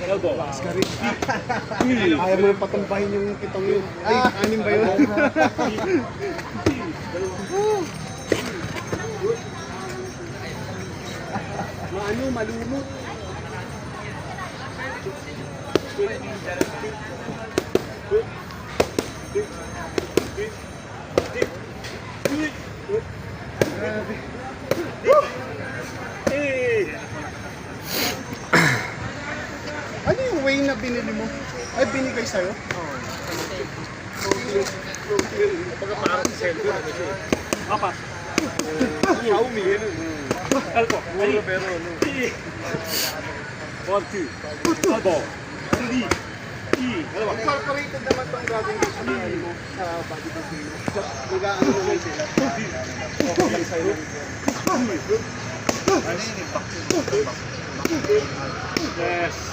Elbow. Ayaw mo nang patumbahin yung kitong yun. Ay, anim ba yun? Maano, malumot. Grabe. Ano yung way na binili mo? Ay, binigay sa'yo? Oo. Pagka parang si Seldo na siya. Apa? Xiaomi yun. Elbow. Mura pero ano. 1, 2. Elbow. 3. Incorporated naman itong gagawin ko sa buhay mo sa bodybuilding mo. Mag-aano naman sila. Okay sa'yo. Yes.